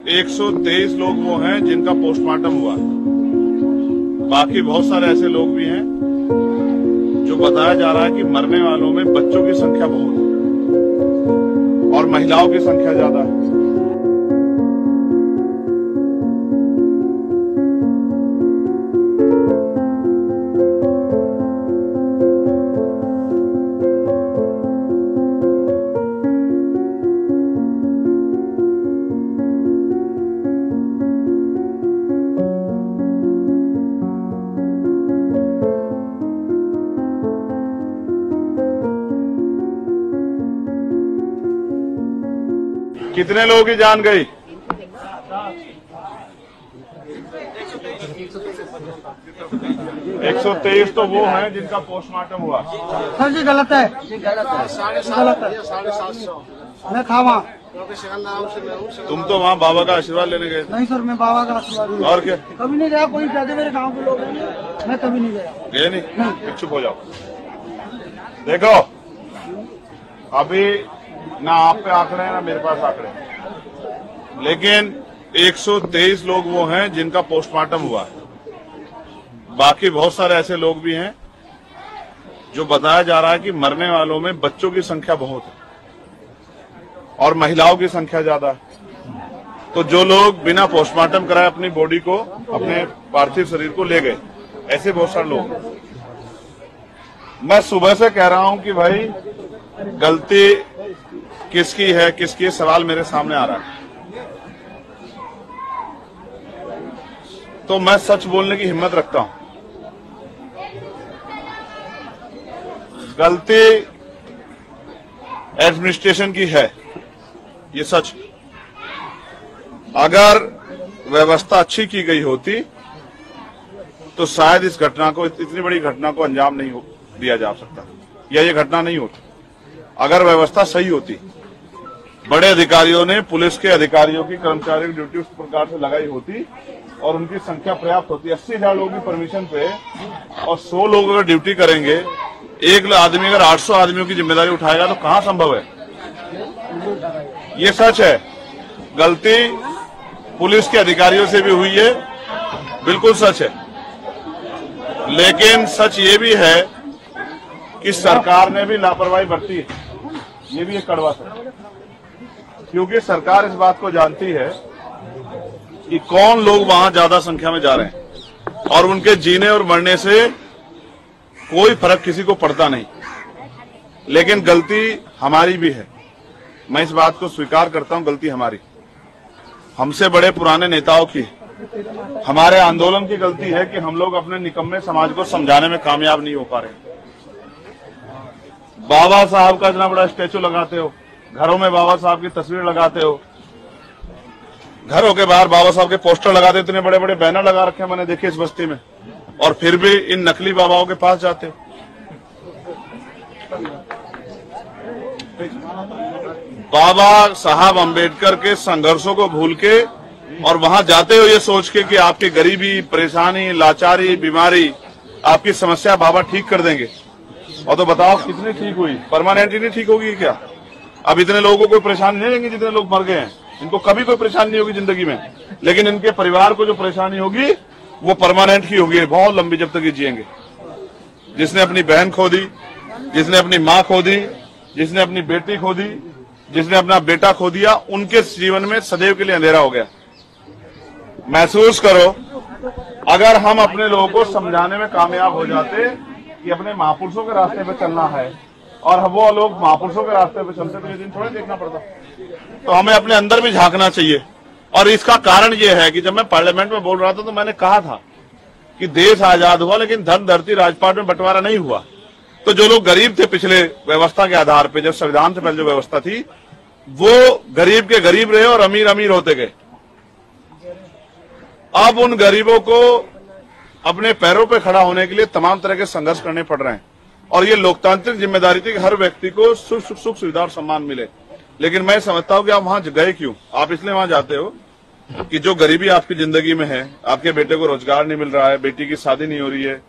123 लोग वो हैं जिनका पोस्टमार्टम हुआ। बाकी बहुत सारे ऐसे लोग भी हैं जो बताया जा रहा है कि मरने वालों में बच्चों की संख्या बहुत है और महिलाओं की संख्या ज्यादा है। कितने लोगों की जान गई? 123 तो वो हैं जिनका पोस्टमार्टम हुआ। सर जी गलत है, गलत है। मैं था वहाँ। तुम तो वहाँ बाबा का आशीर्वाद लेने गए? नहीं सर, मैं बाबा का आशीर्वाद और क्या? कभी नहीं गया। कोई कहते मेरे गांव के लोग हैं, मैं कभी नहीं गया। गए नहीं? चुप हो जाओ। देखो अभी ना आप पे आंकड़े हैं ना मेरे पास आंकड़े हैं, लेकिन 123 लोग वो हैं जिनका पोस्टमार्टम हुआ। बाकी बहुत सारे ऐसे लोग भी हैं जो बताया जा रहा है कि मरने वालों में बच्चों की संख्या बहुत है और महिलाओं की संख्या ज्यादा है। तो जो लोग बिना पोस्टमार्टम कराए अपनी बॉडी को, अपने पार्थिव शरीर को ले गए, ऐसे बहुत सारे लोग। मैं सुबह से कह रहा हूं कि भाई गलती किसकी है, किसकी सवाल मेरे सामने आ रहा है। तो मैं सच बोलने की हिम्मत रखता हूं। गलती एडमिनिस्ट्रेशन की है, ये सच। अगर व्यवस्था अच्छी की गई होती तो शायद इस घटना को, इतनी बड़ी घटना को अंजाम नहीं दिया जा सकता, या ये घटना नहीं होती। अगर व्यवस्था सही होती, बड़े अधिकारियों ने, पुलिस के अधिकारियों की, कर्मचारियों की ड्यूटी उस प्रकार से लगाई होती और उनकी संख्या पर्याप्त होती। 80,000 लोगों की परमिशन पे और 100 लोग अगर ड्यूटी करेंगे, एक आदमी अगर 800 आदमियों की जिम्मेदारी उठाएगा तो कहां संभव है? ये सच है। गलती पुलिस के अधिकारियों से भी हुई है, बिल्कुल सच है। लेकिन सच ये भी है कि सरकार ने भी लापरवाही बरती है, ये भी एक कड़वा सच है। क्योंकि सरकार इस बात को जानती है कि कौन लोग वहां ज्यादा संख्या में जा रहे हैं और उनके जीने और मरने से कोई फर्क किसी को पड़ता नहीं। लेकिन गलती हमारी भी है, मैं इस बात को स्वीकार करता हूं। गलती हमारी, हमसे बड़े पुराने नेताओं की, हमारे आंदोलन की गलती है कि हम लोग अपने निकम्मे समाज को समझाने में कामयाब नहीं हो पा रहे। बाबा साहब का इतना बड़ा स्टैचू लगाते हो, घरों में बाबा साहब की तस्वीर लगाते हो, घरों के बाहर बाबा साहब के पोस्टर लगाते, इतने बड़े बड़े बैनर लगा रखे हैं मैंने देखे इस बस्ती में, और फिर भी इन नकली बाबाओं के पास जाते हो। बाबा साहब अंबेडकर के संघर्षों को भूल के और वहां जाते हो ये सोच के कि आपकी गरीबी, परेशानी, लाचारी, बीमारी, आपकी समस्या बाबा ठीक कर देंगे। और तो बताओ कितनी ठीक हुई? परमानेंटली नहीं ठीक होगी क्या? अब इतने लोगों को कोई परेशानी नहीं रहेगी जितने लोग मर गए हैं, इनको कभी कोई परेशानी नहीं होगी जिंदगी में, लेकिन इनके परिवार को जो परेशानी होगी वो परमानेंट की होगी, बहुत लंबी, जब तक ये जिएंगे। जिसने अपनी बहन खो दी, जिसने अपनी माँ खो दी, जिसने अपनी बेटी खो दी, जिसने अपना बेटा खो दिया, उनके जीवन में सदैव के लिए अंधेरा हो गया। महसूस करो, अगर हम अपने लोगों को समझाने में कामयाब हो जाते कि अपने महापुरुषों के रास्ते पे चलना है और वो लोग महापुरुषों के रास्ते पे चलते तो ये दिन थोड़ा देखना पड़ता। तो हमें अपने अंदर भी झांकना चाहिए। और इसका कारण ये है कि जब मैं पार्लियामेंट में बोल रहा था तो मैंने कहा था कि देश आजाद हुआ लेकिन धन धरती राजपाट में बंटवारा नहीं हुआ। तो जो लोग गरीब थे पिछले व्यवस्था के आधार पे, जब संविधान से पहले जो व्यवस्था थी, वो गरीब के गरीब रहे और अमीर अमीर होते गए। अब उन गरीबों को अपने पैरों पे खड़ा होने के लिए तमाम तरह के संघर्ष करने पड़ रहे हैं और ये लोकतांत्रिक जिम्मेदारी थी कि हर व्यक्ति को सुख सुविधा और सम्मान मिले। लेकिन मैं समझता हूं कि आप वहां गए क्यों? आप इसलिए वहां जाते हो कि जो गरीबी आपकी जिंदगी में है, आपके बेटे को रोजगार नहीं मिल रहा है, बेटी की शादी नहीं हो रही है,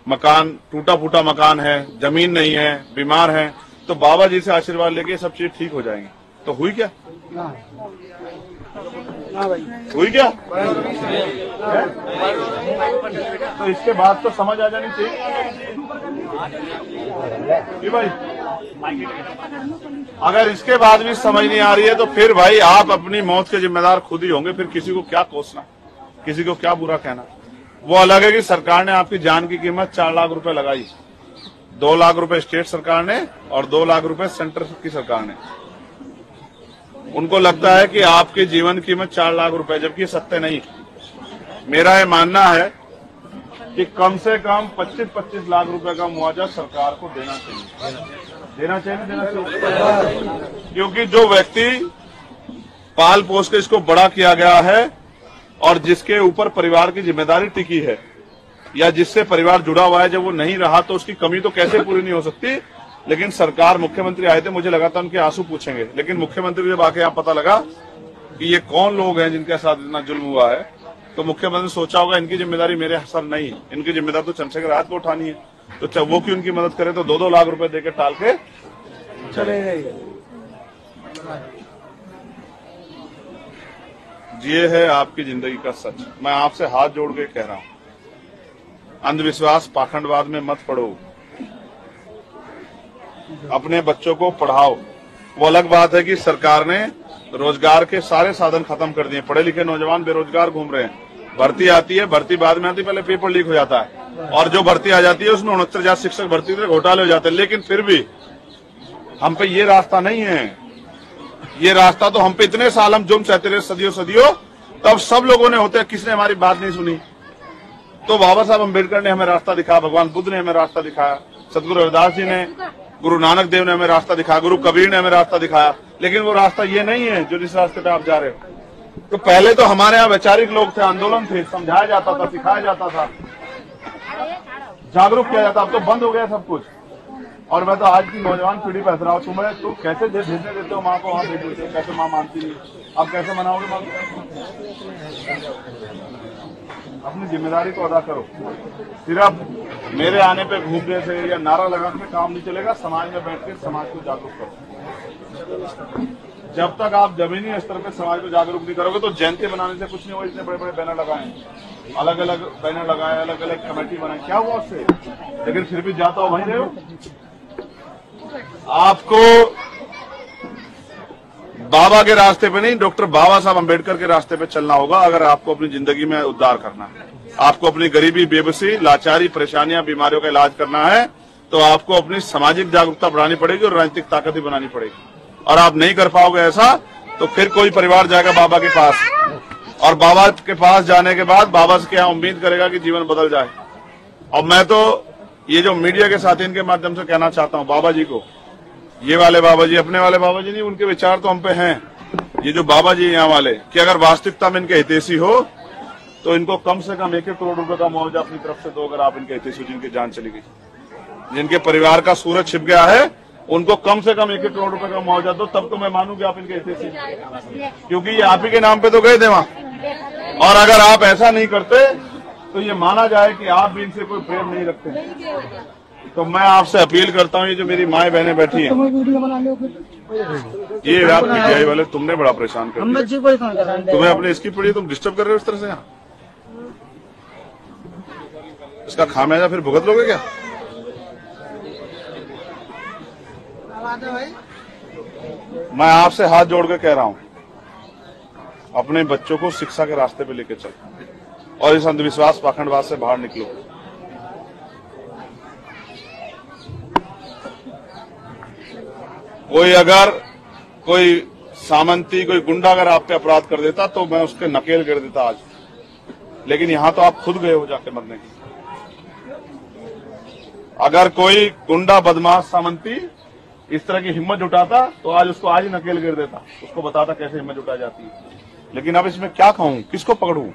मकान टूटा फूटा मकान है, जमीन नहीं है, बीमार है, तो बाबा जी से आशीर्वाद लेके सब चीज ठीक हो जाएंगी। तो हुई क्या? हाँ भाई हुई क्या? तो इसके बाद तो समझ आ जानी चाहिए कि भाई अगर इसके बाद भी समझ नहीं आ रही है तो फिर भाई आप अपनी मौत के जिम्मेदार खुद ही होंगे। फिर किसी को क्या कोसना, किसी को क्या बुरा कहना। वो अलग है कि सरकार ने आपकी जान की कीमत 4 लाख रुपए लगाई, 2 लाख रुपए स्टेट सरकार ने और 2 लाख रुपए सेंटर की सरकार ने। उनको लगता है कि आपके जीवन की कीमत 4 लाख रुपए, जबकि सत्य नहीं। मेरा ये मानना है कि कम से कम 25-25 लाख रुपए का मुआवजा सरकार को देना चाहिए। देना चाहिए। क्योंकि जो व्यक्ति पाल पोस के इसको बड़ा किया गया है और जिसके ऊपर परिवार की जिम्मेदारी टिकी है या जिससे परिवार जुड़ा हुआ है, जब वो नहीं रहा तो उसकी कमी तो कैसे पूरी नहीं हो सकती। लेकिन सरकार, मुख्यमंत्री आए थे, मुझे लगा था उनके आंसू पूछेंगे, लेकिन मुख्यमंत्री जब आके यहाँ पता लगा कि ये कौन लोग हैं जिनके साथ इतना जुल्म हुआ है, तो मुख्यमंत्री सोचा होगा इनकी जिम्मेदारी मेरे सर नहीं, इनकी जिम्मेदारी तो चंद्रशेखर आजाद को उठानी है। तो वो क्यों उनकी मदद करे, तो 2-2 लाख रुपए देकर टाल के चले गए। ये है आपकी जिंदगी का सच। मैं आपसे हाथ जोड़ के कह रहा हूं, अंधविश्वास पाखंडवाद में मत पड़ो, अपने बच्चों को पढ़ाओ। वो अलग बात है कि सरकार ने रोजगार के सारे साधन खत्म कर दिए, पढ़े लिखे नौजवान बेरोजगार घूम रहे हैं। भर्ती आती है, भर्ती बाद में आती है, पहले पेपर लीक हो जाता है और जो भर्ती आ जाती है उसमें 69,000 शिक्षक भर्ती से घोटाले हो जाते हैं। लेकिन फिर भी हम पे ये रास्ता नहीं है, ये रास्ता तो हम पे इतने साल हम जुर्म सहते रहे सदियों, तब सब लोगों ने होते, किसने हमारी बात नहीं सुनी। तो बाबा साहब अम्बेडकर ने हमें रास्ता दिखाया, भगवान बुद्ध ने हमें रास्ता दिखाया, सदगुरु रविदास जी ने, गुरु नानक देव ने हमें रास्ता दिखाया, गुरु कबीर ने हमें रास्ता दिखाया। लेकिन वो रास्ता ये नहीं है जो जिस रास्ते पे आप जा रहे हो। तो पहले तो हमारे यहाँ वैचारिक लोग थे, आंदोलन थे, समझाया जाता था, सिखाया जाता था, जागरूक किया जाता। अब तो बंद हो गया सब कुछ। और मैं तो आज की नौजवान पीढ़ी पे हंस रहा हूँ, तुम्हें तो कैसे भेजने देते हो माँ को, वहां भेज देते हो, कैसे माँ मानती नहीं, अब कैसे मनाओगे माँ? अपनी जिम्मेदारी को अदा करो। सिर्फ मेरे आने पे घूमने से या नारा लगाने से काम नहीं चलेगा। समाज में बैठ के समाज को जागरूक करो। जब तक आप जमीनी स्तर पे समाज को जागरूक नहीं करोगे तो जयंती बनाने से कुछ नहीं होगा। इतने बड़े बड़े बैनर लगाए, अलग अलग बैनर लगाए, अलग अलग कमेटी बनाई, क्या हुआ उससे? लेकिन फिर भी जाता हो वहीं रहे हो। आपको बाबा के रास्ते पे नहीं, डॉक्टर बाबा साहब अम्बेडकर के रास्ते पे चलना होगा। अगर आपको अपनी जिंदगी में उद्धार करना है, आपको अपनी गरीबी, बेबसी, लाचारी, परेशानियां, बीमारियों का इलाज करना है, तो आपको अपनी सामाजिक जागरूकता बढ़ानी पड़ेगी और राजनीतिक ताकत भी बनानी पड़ेगी। और आप नहीं कर पाओगे ऐसा, तो फिर कोई परिवार जाएगा बाबा के पास, और बाबा के पास जाने के बाद बाबा से क्या उम्मीद करेगा कि जीवन बदल जाए। और मैं तो ये जो मीडिया के साथी, इनके माध्यम से कहना चाहता हूँ बाबा जी को, ये वाले बाबा जी, अपने वाले बाबा जी नहीं, उनके विचार तो हम पे हैं। ये जो बाबा जी यहाँ वाले, कि अगर वास्तविकता में इनके हितैषी हो तो इनको कम से कम 1-1 करोड़ रुपए का मुआवजा अपनी तरफ से दो। अगर आप इनके हितैषी, जिनकी जान चली गई, जिनके परिवार का सूरज छिप गया है, उनको कम से कम 1-1 करोड़ रुपए का मुआवजा दो, तब तो मैं मानूंगी आप इनके हितैषी, क्योंकि ये आप ही के नाम पे तो गए थे वहां। और अगर आप ऐसा नहीं करते तो ये माना जाए कि आप भी इनसे कोई प्रेम नहीं रखते। तो मैं आपसे अपील करता हूँ, ये जो मेरी माएं बहनें बैठी हैं, ये आप मीडिया वाले, तुमने बड़ा परेशान कर दिया। तुम्हें अपने इसकी पीढ़ी तुम डिस्टर्ब कर रहे हो इस तरह से। यहाँ इसका खामियाजा फिर भुगत लोगे क्या? मैं आपसे हाथ जोड़ के कह रहा हूँ, अपने बच्चों को शिक्षा के रास्ते पे लेके चलो और इस अंधविश्वास पाखंडवाद से बाहर निकलो। कोई सामंती, कोई गुंडा अगर आप पे अपराध कर देता तो मैं उसके नकेल कर देता आज। लेकिन यहां तो आप खुद गए हो जाके मरने की। अगर कोई गुंडा, बदमाश, सामंती इस तरह की हिम्मत जुटाता तो आज उसको आज ही नकेल गिर देता, उसको बताता कैसे हिम्मत जुटाई जाती है। लेकिन अब इसमें क्या कहूं, किसको पकड़ूं,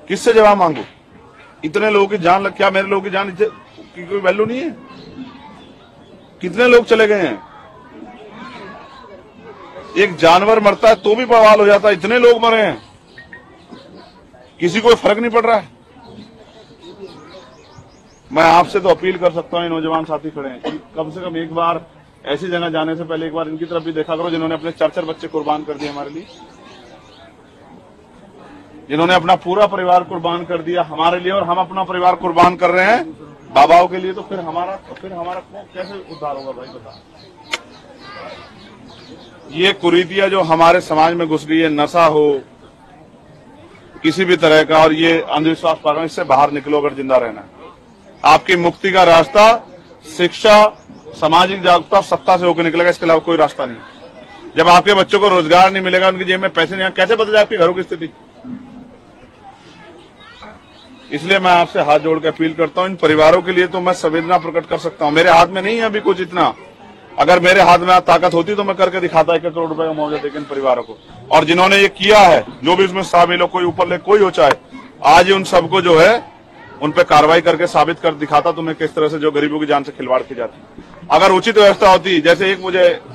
किससे जवाब मांगू? इतने लोगों की जान लग, क्या मेरे लोगों की जान की कोई वैल्यू नहीं है? कितने लोग चले गए हैं? एक जानवर मरता है तो भी बवाल हो जाता है, इतने लोग मरे हैं, किसी को फर्क नहीं पड़ रहा है। मैं आपसे तो अपील कर सकता हूं, नौजवान साथी खड़े हैं, कि कम से कम एक बार ऐसी जगह जाने से पहले एक बार इनकी तरफ भी देखा करो, जिन्होंने अपने 4-4 बच्चे कुर्बान कर दिए हमारे लिए। जिन्होंने अपना पूरा परिवार कुर्बान कर दिया हमारे लिए, और हम अपना परिवार कुर्बान कर रहे हैं बाबाओं के लिए, तो फिर हमारा कैसे उद्धार होगा भाई बता। ये कुरीतियां जो हमारे समाज में घुस गई है, नशा हो किसी भी तरह का, और ये अंधविश्वास पागल, इससे बाहर निकलो अगर जिंदा रहना है। आपकी मुक्ति का रास्ता शिक्षा, सामाजिक जागरूकता, सत्ता से होकर निकलेगा, इसके अलावा कोई रास्ता नहीं। जब आपके बच्चों को रोजगार नहीं मिलेगा, उनकी जेब में पैसे नहीं, कैसे बदल जाए आपके घरों की स्थिति। इसलिए मैं आपसे हाथ जोड़ के अपील करता हूं, इन परिवारों के लिए तो मैं संवेदना प्रकट कर सकता हूं। मेरे हाथ में नहीं है अभी कुछ इतना, अगर मेरे हाथ में ताकत होती तो मैं करके दिखाता 1 करोड़ रुपए का मुआवजा देकर इन परिवारों को। और जिन्होंने ये किया है, जो भी इसमें शामिल हो, कोई ऊपर ले कोई हो चाहे, आज उन सबको जो है उन पे कार्रवाई करके साबित कर दिखाता तुम्हें किस तरह से जो गरीबों की जान से खिलवाड़ की जाती। अगर उचित व्यवस्था होती, जैसे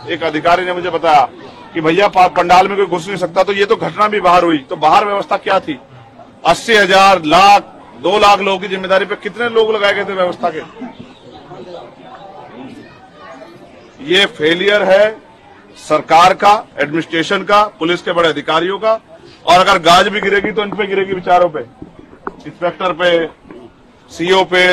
एक अधिकारी ने मुझे बताया कि भैया पंडाल में कोई घुस नहीं सकता, तो ये तो घटना भी बाहर हुई, तो बाहर व्यवस्था क्या थी। 80,000, लाख, 2 लाख लोगों की जिम्मेदारी पे कितने लोग लगाए गए थे व्यवस्था के। ये फेलियर है सरकार का, एडमिनिस्ट्रेशन का, पुलिस के बड़े अधिकारियों का। और अगर गाज भी गिरेगी तो इन पे गिरेगी, विचारों पे, इंस्पेक्टर पे, सीओ पे,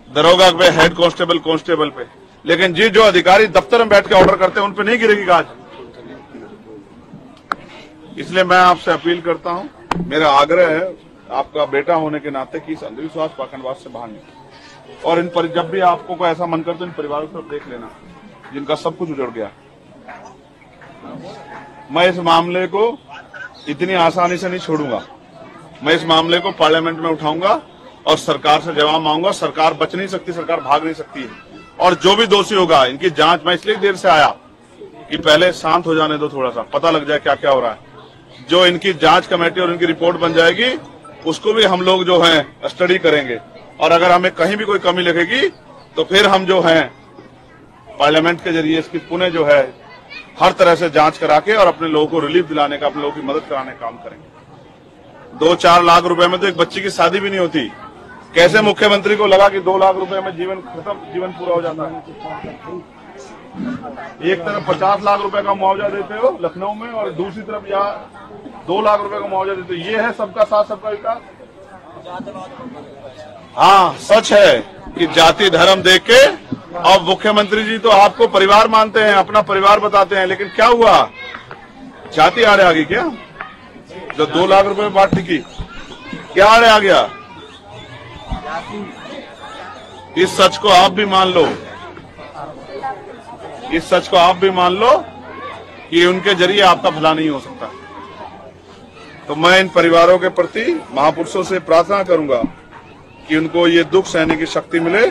दरोगा पे, हेड कांस्टेबल पे। लेकिन जो अधिकारी दफ्तर में बैठ के ऑर्डर करते हैं उन पे नहीं गिरेगी गाज। इसलिए मैं आपसे अपील करता हूं, मेरा आग्रह है आपका बेटा होने के नाते कि इस अंधविश्वास पाखंडवाद से बाहर निकले। और जब भी आपको कोई ऐसा मन करे तो इन परिवारों को देख लेना जिनका सब कुछ उजड़ गया। मैं इस मामले को इतनी आसानी से नहीं छोड़ूंगा। मैं इस मामले को पार्लियामेंट में उठाऊंगा और सरकार से जवाब मांगूंगा। सरकार बच नहीं सकती, सरकार भाग नहीं सकती है। और जो भी दोषी होगा इनकी जांच, मैं इसलिए देर से आया कि पहले शांत हो जाने दो, थोड़ा सा पता लग जाए क्या क्या हो रहा है। जो इनकी जांच कमेटी और इनकी रिपोर्ट बन जाएगी उसको भी हम लोग जो है स्टडी करेंगे। और अगर हमें कहीं भी कोई कमी लगेगी तो फिर हम जो है पार्लियामेंट के जरिए इसकी पुनः जो है हर तरह से जांच करा के और अपने लोगों को रिलीफ दिलाने का, अपने लोगों की मदद कराने का काम करेंगे। 2-4 लाख रुपए में तो एक बच्ची की शादी भी नहीं होती। कैसे मुख्यमंत्री को लगा कि 2 लाख रुपए में जीवन खत्म, जीवन पूरा हो जाता है। एक तरफ 50 लाख रुपए का मुआवजा देते हो लखनऊ में, और दूसरी तरफ यहाँ 2 लाख रुपए का मुआवजा देते हो। ये है सबका साथ सबका विकास। हाँ, सच है कि जाति धर्म देख के, और मुख्यमंत्री जी तो आपको परिवार मानते हैं, अपना परिवार बताते हैं, लेकिन क्या हुआ, जाति आड़े आ गई क्या। जो 2 लाख रुपए में बात टिकी, क्या आड़े आ गया। इस सच को आप भी मान लो, इस सच को आप भी मान लो कि उनके जरिए आपका भला नहीं हो सकता। तो मैं इन परिवारों के प्रति महापुरुषों से प्रार्थना करूंगा कि उनको ये दुख सहने की शक्ति मिले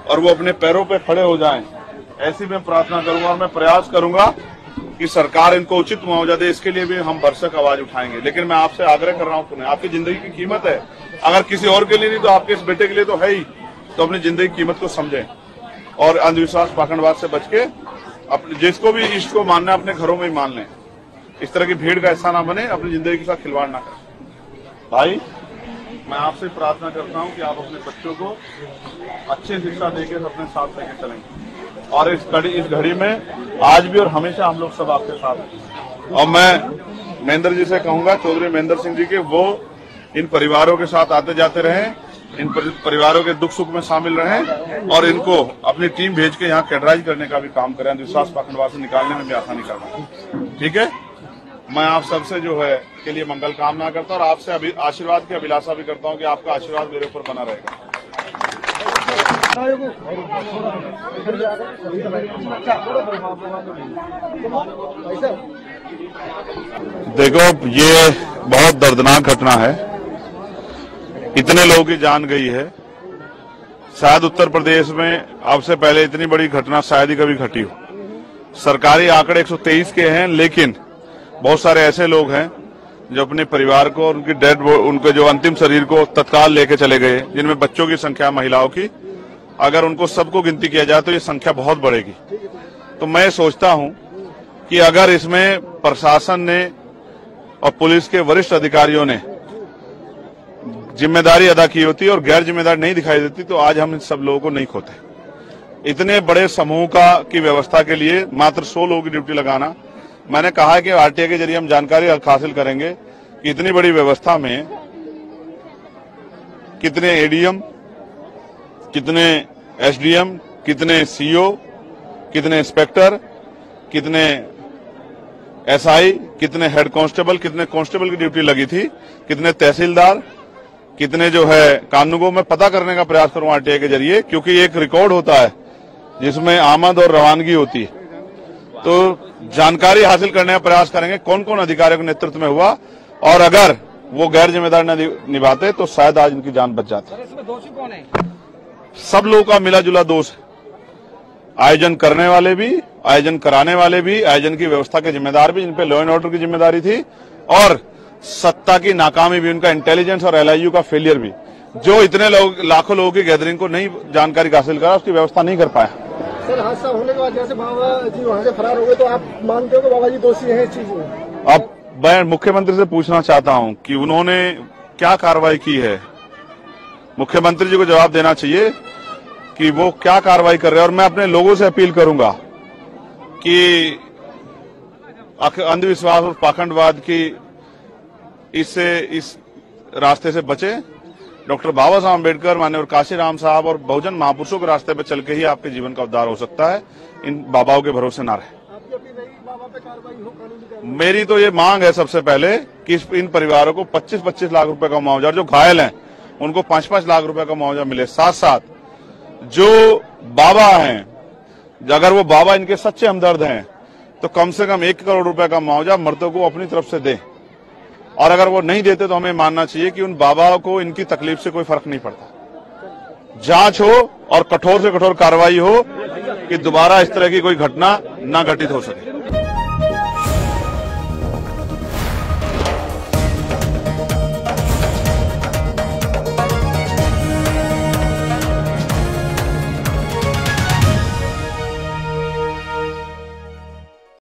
और वो अपने पैरों पे खड़े हो जाएं। ऐसी मैं प्रार्थना करूंगा और मैं प्रयास करूंगा कि सरकार इनको उचित मुआवजा दे। इसके लिए भी हम भरसक आवाज उठाएंगे। लेकिन मैं आपसे आग्रह कर रहा हूं, पुनः आपकी जिंदगी की कीमत है, अगर किसी और के लिए नहीं तो आपके इस बेटे के लिए तो है ही। तो अपनी जिंदगी की कीमत को समझें और अंधविश्वास पाखंडवाद से बच के अपने जिसको भी इष्ट को मानना है अपने घरों में ही मान लें। इस तरह की भीड़ का हिस्सा ना बने, अपनी जिंदगी के साथ खिलवाड़ ना करें। भाई, मैं आपसे प्रार्थना करता हूं कि आप अपने बच्चों को अच्छी शिक्षा देकर अपने साथ लेकर चलेंगे। और इस घड़ी में आज भी और हमेशा हम लोग सब आपके साथ हैं। और मैं महेंद्र जी से कहूंगा, चौधरी महेंद्र सिंह जी के, वो इन परिवारों के साथ आते जाते रहें, इन परिवारों के दुख सुख में शामिल रहें और इनको अपनी टीम भेज के यहाँ कैडराइज करने का भी काम करें, अंधविश्वास पाखंडवाद से निकालने में भी आसानी करवाएं। ठीक है। मैं आप सबसे जो है के लिए मंगल कामना करता हूँ और आपसे आशीर्वाद की अभिलाषा भी करता हूँ कि आपका आशीर्वाद मेरे ऊपर बना रहेगा। देखो, ये बहुत दर्दनाक घटना है, इतने लोगों की जान गई है। शायद उत्तर प्रदेश में आपसे पहले इतनी बड़ी घटना शायद ही कभी घटी हो। सरकारी आंकड़े 123 के हैं, लेकिन बहुत सारे ऐसे लोग हैं जो अपने परिवार को और उनके जो अंतिम शरीर को तत्काल लेके चले गए, जिनमें बच्चों की संख्या, महिलाओं की। अगर उनको सबको गिनती किया जाए तो ये संख्या बहुत बढ़ेगी। तो मैं सोचता हूं कि अगर इसमें प्रशासन ने और पुलिस के वरिष्ठ अधिकारियों ने जिम्मेदारी अदा की होती और गैर जिम्मेदारी नहीं दिखाई देती तो आज हम इन सब लोगों को नहीं खोते। इतने बड़े समूह की व्यवस्था के लिए मात्र 100 लोगों की ड्यूटी लगाना। मैंने कहा कि आरटीआई के जरिए हम जानकारी हासिल करेंगे कि इतनी बड़ी व्यवस्था में कितने एडीएम, कितने एसडीएम, कितने सीओ, कितने इंस्पेक्टर, कितने एसआई, कितने हेड कांस्टेबल, कितने कांस्टेबल की ड्यूटी लगी थी, कितने तहसीलदार, कितने जो है कानूनगो में पता करने का प्रयास करूं आरटीआई के जरिए, क्योंकि एक रिकॉर्ड होता है जिसमें आमद और रवानगी होती है। तो जानकारी हासिल करने का प्रयास करेंगे कौन कौन अधिकारियों के नेतृत्व में हुआ, और अगर वो गैर जिम्मेदारी न निभाते तो शायद आज इनकी जान बच जाती। इसमें दोषी कौन है? सब लोगों का मिला जुला दोष है। आयोजन करने वाले भी, आयोजन कराने वाले भी, आयोजन की व्यवस्था के जिम्मेदार भी, जिनपे लॉ एंड ऑर्डर की जिम्मेदारी थी, और सत्ता की नाकामी भी, उनका इंटेलिजेंस और एलआईयू का फेलियर भी, जो इतने लोग, लाखों लोगों की गैदरिंग को नहीं जानकारी हासिल करा, उसकी व्यवस्था नहीं कर पाया। सर, हादसा होने के बाद जैसे बाबा जी वहाँ से फरार हो गए, तो आप मानते हो कि बाबा जी दोषी हैं इस चीज में? अब मैं मुख्यमंत्री से पूछना चाहता हूं कि उन्होंने क्या कार्रवाई की है। मुख्यमंत्री जी को जवाब देना चाहिए कि वो क्या कार्रवाई कर रहे हैं। और मैं अपने लोगों से अपील करूंगा कि अंधविश्वास और पाखंडवाद की इस रास्ते से बचे। डॉक्टर बाबा साहब अम्बेडकर, माननीय काशीराम साहब और बहुजन महापुरुषों के रास्ते पर चल के ही आपके जीवन का उद्धार हो सकता है। इन बाबाओं के भरोसे ना रहे। मेरी तो ये मांग है सबसे पहले कि इन परिवारों को 25-25 लाख रुपए का मुआवजा, जो घायल हैं उनको 5-5 लाख रुपए का मुआवजा मिले। साथ साथ जो बाबा हैं, अगर वो बाबा इनके सच्चे हमदर्द हैं तो कम से कम 1 करोड़ रुपए का मुआवजा मर्दों को अपनी तरफ से दें। और अगर वो नहीं देते तो हमें मानना चाहिए कि उन बाबाओं को इनकी तकलीफ से कोई फर्क नहीं पड़ता। जांच हो और कठोर से कठोर कार्रवाई हो कि दोबारा इस तरह की कोई घटना न घटित हो सके।